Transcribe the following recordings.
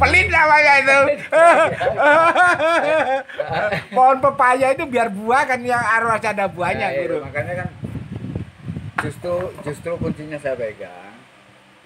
Pelit namanya itu. Pohon pepaya itu biar buah kan yang harus ada buahnya, Nah, Guru. makanya kan justru kuncinya saya pegang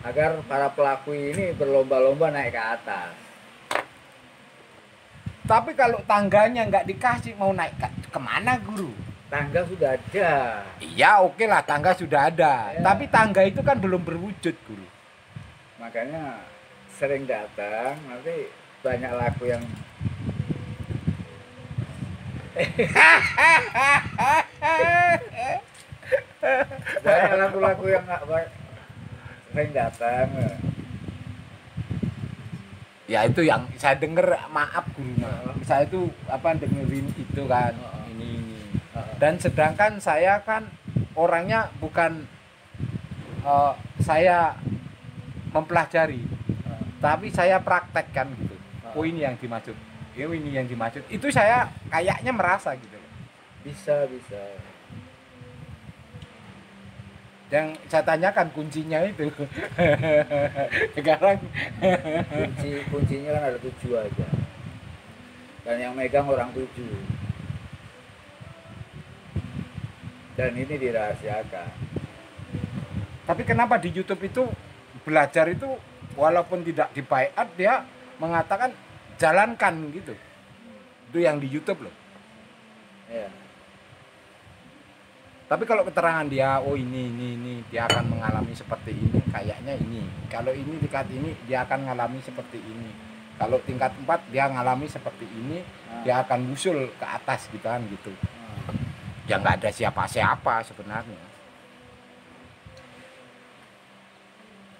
agar para pelaku ini berlomba-lomba naik ke atas. Tapi kalau tangganya nggak dikasih, mau naik kemana, Guru? Tangga sudah ada. Iya, oke lah, tangga sudah ada. Ya. Tapi tangga itu kan belum berwujud, Guru. Makanya sering datang, nanti banyak laku yang banyak laku-laku yang nggak sering datang. Ya itu yang saya dengar, maaf Guru. Saya itu dengerin itu kan, ini. Dan sedangkan saya kan orangnya bukan saya mempelajari, tapi saya praktekkan gitu. Oh ini yang dimaksud. Oh ini yang dimaksud. Itu saya kayaknya merasa gitu. Bisa. Yang saya tanyakan kuncinya itu. Sekarang kuncinya kan ada 7 aja. Dan yang megang orang 7. Dan ini dirahasiakan. tapi kenapa di YouTube itu belajar itu walaupun tidak di-buy-out dia mengatakan jalankan gitu. Itu yang di YouTube loh. Ya. Tapi kalau keterangan dia, oh ini dia akan mengalami seperti ini, kayaknya ini. Kalau ini tingkat ini dia akan mengalami seperti ini. Kalau tingkat 4 dia mengalami seperti ini, dia akan usul ke atas gitu kan gitu. Ya nggak ada siapa-siapa sebenarnya.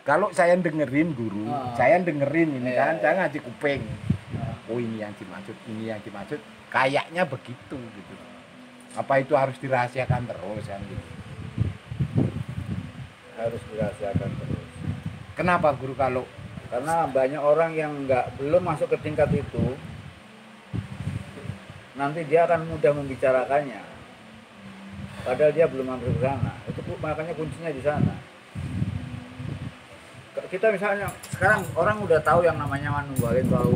Kalau saya dengerin Guru, saya dengerin ini kan, saya ngaji kuping. Oh ini yang dimaksud, kayaknya begitu gitu. Apa itu harus dirahasiakan terus kan gitu? Harus dirahasiakan terus. Kenapa Guru? Karena banyak orang yang belum masuk ke tingkat itu, nanti dia akan mudah membicarakannya. Padahal dia belum sampai ke sana. Itu makanya kuncinya di sana. Kita misalnya sekarang orang udah tahu yang namanya manunggalin bau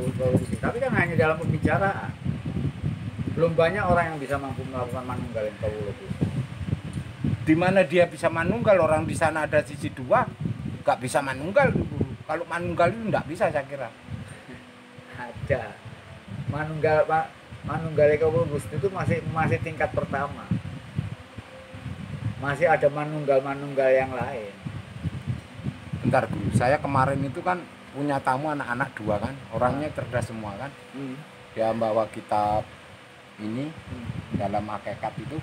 tapi kan hanya dalam pembicaraan. Belum banyak orang yang bisa mampu melakukan manunggalin bau. Di mana dia bisa manunggal, orang di sana ada sisi 2, nggak bisa manunggal. Kalau manunggal itu nggak bisa saya kira. Ada manunggal itu masih tingkat pertama. Masih ada manunggal yang lain. Bentar Guru, saya kemarin itu kan punya tamu anak-anak 2 kan, orangnya cerdas semua kan. Dia bawa kitab ini dalam hakikat itu.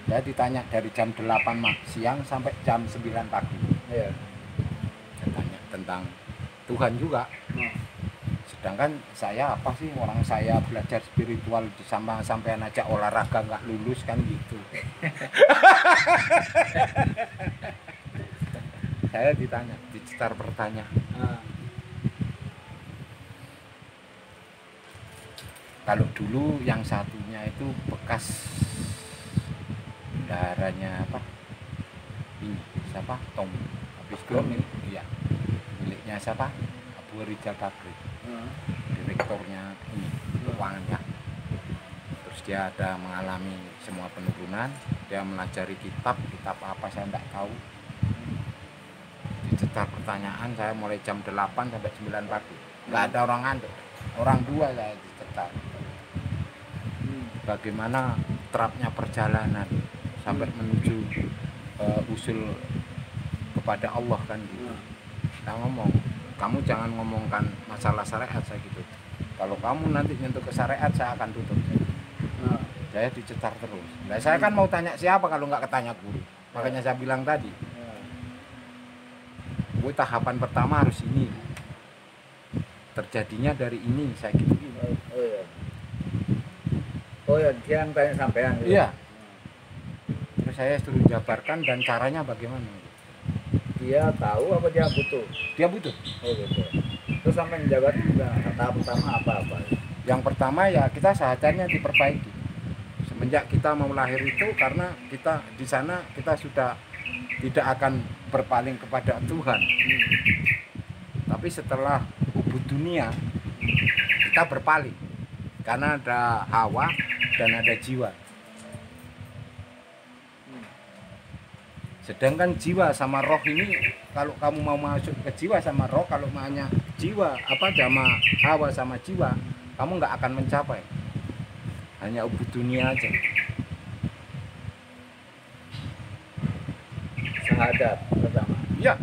Saya ditanya dari jam 8 siang sampai jam 9 pagi. Iya. Saya tanya tentang Tuhan juga. Sedangkan saya apa sih, orang saya belajar spiritual sampai aja olahraga nggak lulus kan gitu. Saya ditanya, dicetar pertanyaan. Kalau dulu yang satunya itu bekas darahnya apa? Ini siapa? Tom. Habis itu iya. Miliknya siapa? Abu Rizal Bakri. Direkturnya ini keuangannya. Terus dia ada mengalami semua penurunan. Dia melajari kitab apa saya enggak tahu. Dicetar pertanyaan saya mulai jam 8 sampai 9 pagi. Enggak ada orang ngantuk. Orang 2 saya dicetar. Bagaimana terapnya perjalanan sampai menuju usul kepada Allah kan gitu. Kita ngomong, kamu jangan ngomongkan masalah syariat saya gitu. Kalau kamu nanti nyentuh ke syariat saya akan tutup. Saya dicetar terus. Nah, saya kan mau tanya siapa kalau nggak ketanya Guru. Makanya saya bilang tadi. Tahapan pertama harus ini. Terjadinya dari ini saya gitu. Oh ya, dia yang tanya sampean gitu. Iya. Terus saya suruh jabarkan dan caranya bagaimana. Dia tahu apa dia butuh? Dia butuh. Oh gitu. Terus sampai menjabat tahap pertama apa-apa? Yang pertama ya kita sahadatnya diperbaiki. Semenjak kita mau lahir itu karena kita di sana kita sudah tidak akan berpaling kepada Tuhan. Tapi setelah ubud dunia kita berpaling karena ada hawa dan ada jiwa. Sedangkan jiwa sama roh ini, kalau kamu mau masuk ke jiwa sama roh, kalau hanya jiwa sama hawa sama jiwa, kamu nggak akan mencapai. Hanya ubud dunia aja. Syahadat pertama. Ya.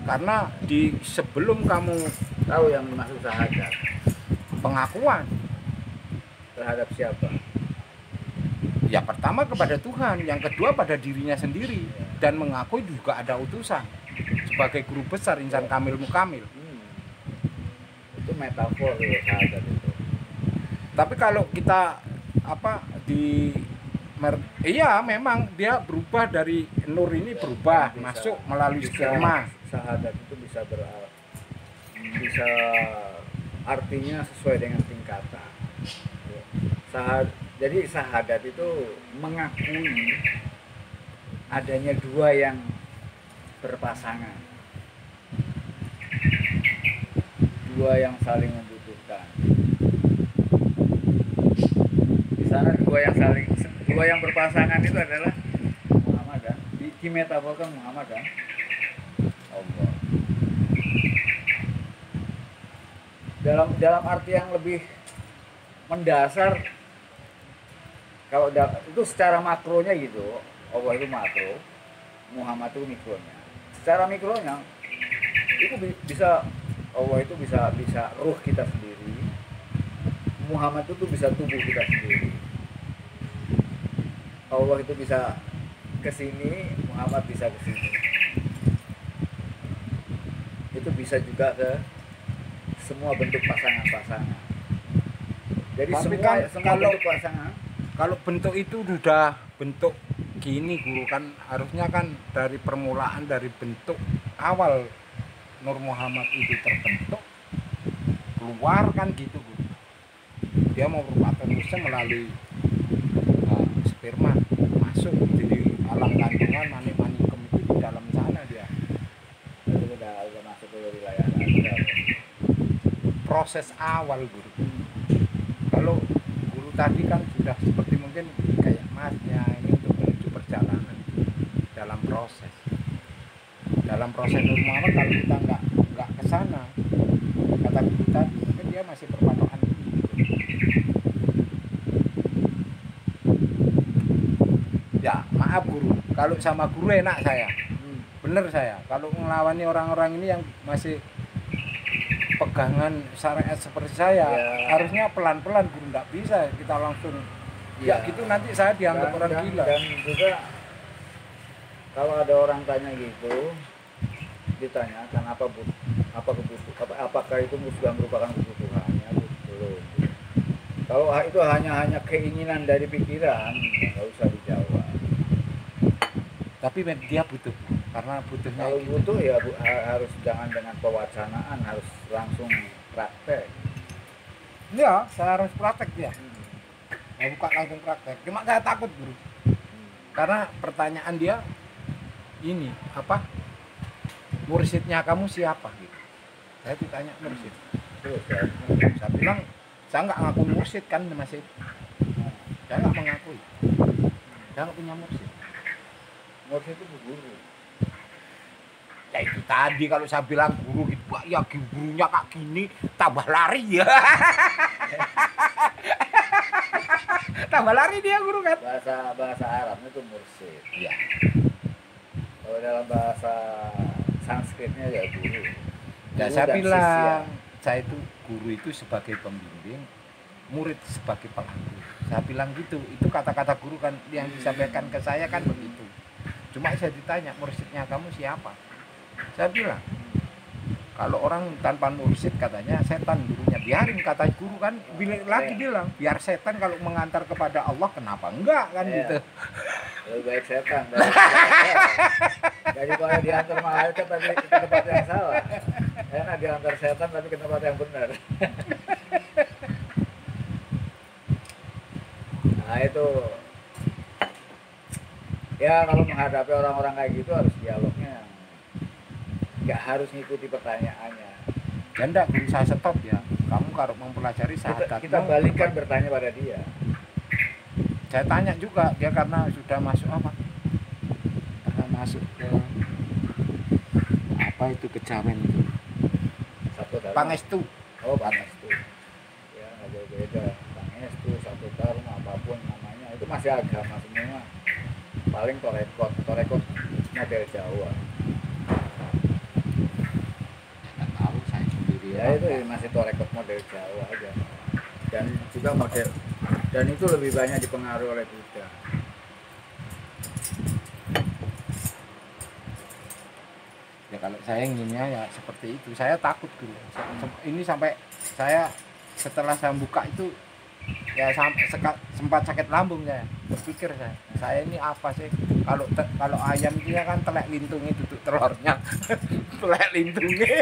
Karena sebelum kamu Tahu yang dimaksud syahadat. pengakuan, Terhadap siapa? ya pertama kepada Tuhan, yang kedua pada dirinya sendiri, dan mengakui juga ada utusan sebagai guru besar insan kamil mukamil. Itu metafor ya, syahadat itu. Tapi kalau kita iya memang dia berubah dari nur ini berubah masuk melalui sperma. Syahadat itu bisa artinya sesuai dengan tingkatan. Jadi syahadat itu mengakui adanya dua yang berpasangan, dua yang saling membutuhkan. Di sana dua yang berpasangan itu adalah Muhammad dan dimetaforkan Muhammad dan Allah. Dalam arti yang lebih mendasar, kalau itu secara makronya gitu, Allah itu makro, Muhammad itu mikronya. Secara mikronya itu bisa, Allah itu bisa ruh kita sendiri, Muhammad itu bisa tubuh kita sendiri. Allah itu bisa ke sini, Muhammad bisa ke sini. Itu bisa juga ke semua bentuk pasangan-pasangan. Jadi Tapi semua bentuk pasangan. Kalau bentuk itu sudah bentuk gini guru, kan harusnya kan dari permulaan, dari bentuk awal Nur Muhammad itu terbentuk keluar kan gitu guru. Dia mau berubah manusia melalui sperma masuk jadi alam kandungan mani-manikum itu di dalam sana dia. Itu udah masuk ke wilayah Proses awal guru. Kalau guru tadi kan sudah seperti mungkin kayak masnya ini untuk menuju perjalanan dalam proses Nur Muhammad. Kalau kita nggak ke sana, kata guru tadi, mungkin dia masih berpatokan ini. Ya maaf guru, kalau sama guru enak saya, bener saya. Kalau melawani orang-orang ini yang masih pegangan syariat seperti saya, harusnya pelan-pelan guru, nggak bisa kita langsung ya gitu, nanti saya dianggap orang gila. Dan juga kalau ada orang tanya gitu, ditanyakan apakah itu sudah merupakan kebutuhannya, belum. Kalau itu hanya keinginan dari pikiran, nggak usah dijawab. Tapi dia butuh, karena butuhnya kalau gitu. butuh ya harus, jangan dengan pewacanaan, harus langsung praktek. Ya saya harus praktek dia. Mau buka langsung praktek. Cuma saya takut guru, karena pertanyaan dia ini mursyidnya kamu siapa gitu. Saya ditanya mursyid. Terus ya, Saya bilang saya nggak ngaku mursyid kan masih. Saya nggak mengakui. Saya nggak punya mursyid. mursyid itu guru. Ya itu tadi kalau saya bilang guru gitu, ya gurunya kak gini tambah lari ya. Tambah lari dia guru kan. Bahasa Arabnya itu mursyid. Iya. Kalau dalam bahasa Sanskritnya ya guru. Ya saya bilang saya itu guru itu sebagai pembimbing, murid sebagai pelaku. Saya bilang gitu. Itu kata-kata guru kan yang disampaikan ke saya kan begitu. Cuma saya ditanya mursyidnya kamu siapa? Saya bilang kalau orang tanpa mursyid katanya setan gurunya. Biarin kata guru kan, bilang biar setan kalau mengantar kepada Allah kenapa enggak kan gitu. Lebih baik setan daripada diantar malaikat tapi ke tempat yang salah. Enak diantar setan tapi ke tempat yang benar. Nah itu Ya kalau menghadapi orang-orang kayak gitu harus dialognya, nggak harus ngikuti pertanyaannya. Ya enggak, guru saya stop ya. Kamu kalau mempelajari syahadatmu, Kita balikan bertanya pada dia. saya tanya juga dia karena sudah masuk apa? Pernah masuk ke apa itu kejawen itu? Satu Dharma. Pangestu. Oh, Pangestu. Ya nggak jauh beda. Pangestu, Satu Dharma, apapun namanya itu masih agama semua. Paling torekot model Jawa. Nggak tahu saya sendiri. Ya itu masih torekot model Jawa aja. Dan juga model, dan itu lebih banyak dipengaruhi oleh Buddha. Ya kalau saya inginnya ya seperti itu. Saya takut dulu. Ini sampai saya setelah saya buka itu ya sempat sakit lambung saya. Berpikir saya ini apa sih? Kalau ayam dia kan telek lintungnya duduk telurnya. Telek lintungnya.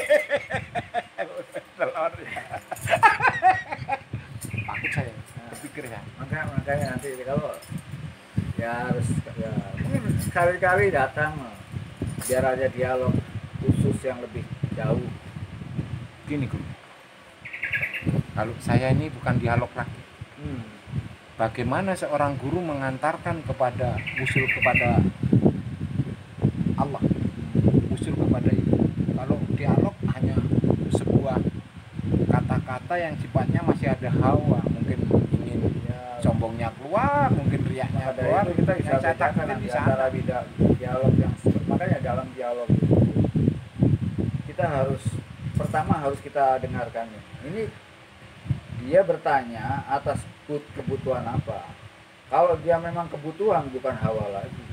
Telurnya. Takut saya. Berpikir ya. Makanya nanti kalau ya harus ya mungkin sekali-kali datang biar ada dialog khusus yang lebih jauh. Gini guru, kalau saya ini bukan dialog lagi. Bagaimana seorang guru mengantarkan kepada usul kepada Allah, usul kepada itu. Kalau dialog hanya sebuah kata-kata yang sifatnya masih ada hawa, mungkin ingin sombongnya keluar, mungkin riaknya Pada keluar. itu kita bisa Yang saya bedakan takutkan di sana. antara dialog yang makanya dalam dialog itu kita harus pertama harus kita dengarkan ini dia bertanya atas kebutuhan apa. Kalau dia memang kebutuhan bukan hawa lagi,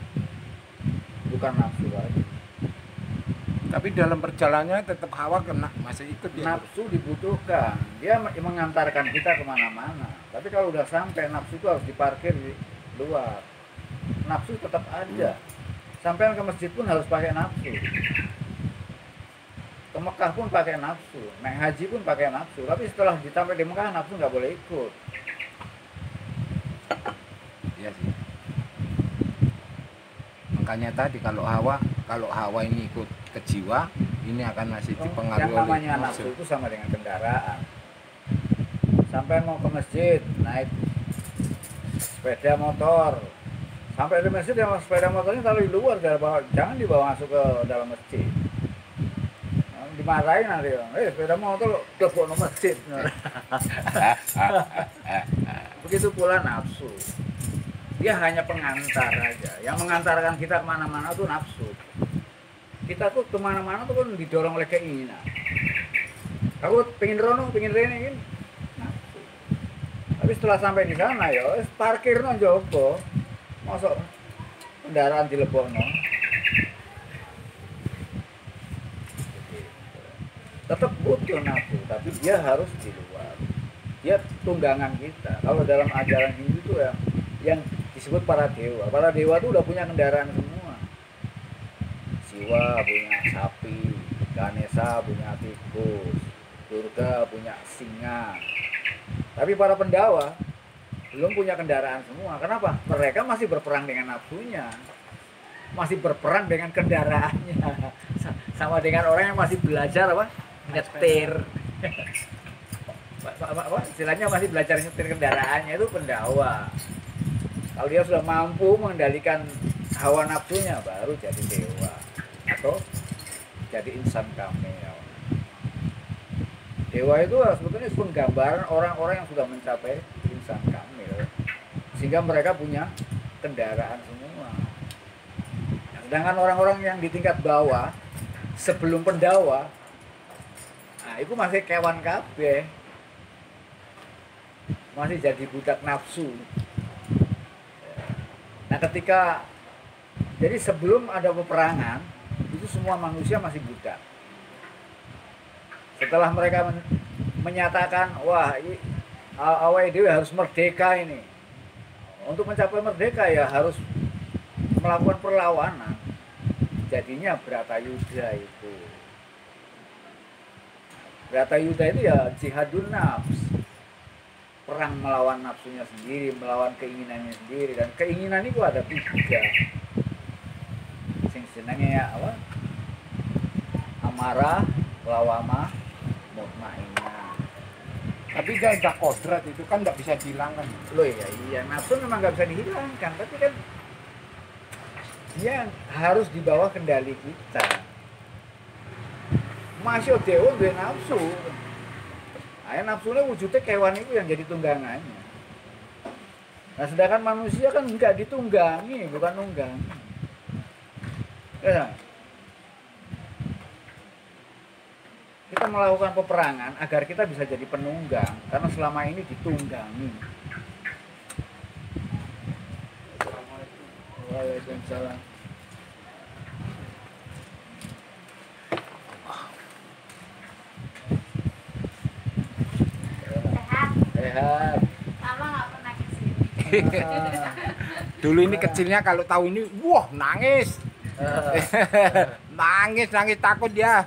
bukan nafsu lagi. Tapi dalam perjalanannya tetap hawa kena, masih ikut dia. Nafsu dibutuhkan, dia mengantarkan kita kemana-mana. Tapi kalau udah sampai nafsu itu harus diparkir di luar. Nafsu tetap ada. Sampai ke masjid pun harus pakai nafsu. Ke Mekah pun pakai nafsu, naik haji pun pakai nafsu. Tapi setelah sampai di Mekah nafsu nggak boleh ikut. Iya sih. Makanya tadi kalau hawa ini ikut ke jiwa, ini akan masih dipengaruhi Yang namanya oleh nafsu itu sama dengan kendaraan. Sampai mau ke masjid naik sepeda motor, sampai di masjid ya sepeda motornya taruh di luar, jangan dibawa masuk ke dalam masjid. Dimarahin nanti, sepeda motor ke masjid. Begitu pula nafsu, dia hanya pengantar aja. Yang mengantarkan kita kemana-mana tuh nafsu. Kita tuh kemana-mana tuh kan didorong oleh keinginan. Aku pengen rono, pengen rene kan nafsu. Tapi setelah sampai di sana ya parkir no jopo, masuk kendaraan dilebokno. Tetap butuh nafsu, tapi dia harus di luar. Dia tunggangan kita. Kalau dalam ajaran Hindu itu ya, yang disebut para dewa. Para dewa itu udah punya kendaraan semua. Siwa punya sapi, Ganesha punya tikus, Durga punya singa. Tapi para pendawa belum punya kendaraan semua. Kenapa? Mereka masih berperang dengan nafsunya, masih berperang dengan kendaraannya. Sama dengan orang yang masih belajar apa? Nyetir. Apa? Istilahnya masih belajar nyetir kendaraannya itu pendawa. Kalau dia sudah mampu mengendalikan hawa nafsunya baru jadi dewa atau jadi insan kamil. Dewa itu sebetulnya penggambaran orang-orang yang sudah mencapai insan kamil, sehingga mereka punya kendaraan semua. Sedangkan orang-orang yang di tingkat bawah sebelum pendawa, nah itu masih kewan kabeh, masih jadi budak nafsu. Nah ketika jadi sebelum ada peperangan itu semua manusia masih budak. Setelah mereka menyatakan wah awal dewi harus merdeka ini, untuk mencapai merdeka ya harus melakukan perlawanan, jadinya Bratayuda itu. Bratayuda itu ya jihadun nafs, perang melawan nafsunya sendiri, melawan keinginannya sendiri. Dan keinginan itu ada 3. Senangnya apa? Amarah, lawamah, mutmainnah. Tapi dia udah kodrat itu kan nggak bisa dihilangkan. Loh ya iya, nafsu memang nggak bisa dihilangkan, tapi kan dia harus di bawah kendali kita. Masih dewa duwe nafsu. Ayo nafsunya wujudnya kewan itu yang jadi tunggangannya. Nah sedangkan manusia kan nggak ditunggangi, bukan nunggangi. Ya. Kita melakukan peperangan agar kita bisa jadi penunggang, karena selama ini ditunggangi. Waalaikumsalam. Sehat. Lama nggak pernah kesini. Dulu ini kecilnya kalau tahu ini, wah nangis. nangis takut dia.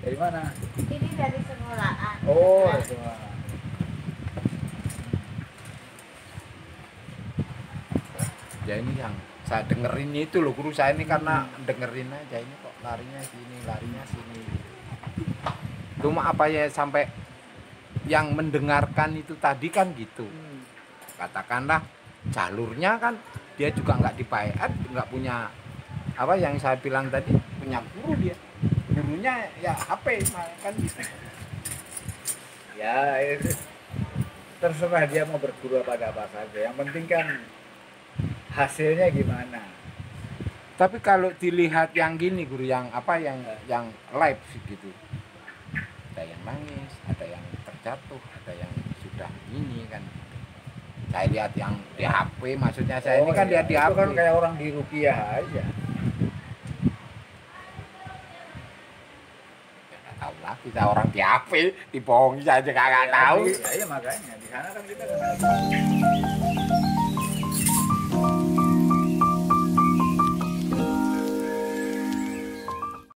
Dari mana? Ini dari sekolahan. Oh, Nah, semua. Ya ini yang saya dengerin itu loh guru saya ini, karena dengerin aja ini kok larinya sini. Cuma apa ya, sampai yang mendengarkan itu tadi kan gitu. Katakanlah jalurnya kan dia juga nggak dibayar, nggak punya apa yang saya bilang tadi, punya guru dia. Gurunya ya HP kan gitu. Ya, itu terserah dia mau berguru pada apa saja. Yang penting kan hasilnya gimana. Tapi kalau dilihat yang gini guru, yang apa, yang live gitu, ada yang nangis, ada yang terjatuh, ada yang sudah ini kan. Saya lihat yang di HP, maksudnya saya ini kan iya. lihat di Itu HP. kan kayak orang di rukiah aja. Ya, nggak tahu lah, kita orang di HP, dibohongi saja nggak tahu. Ya, iya makanya di sana kan kita kan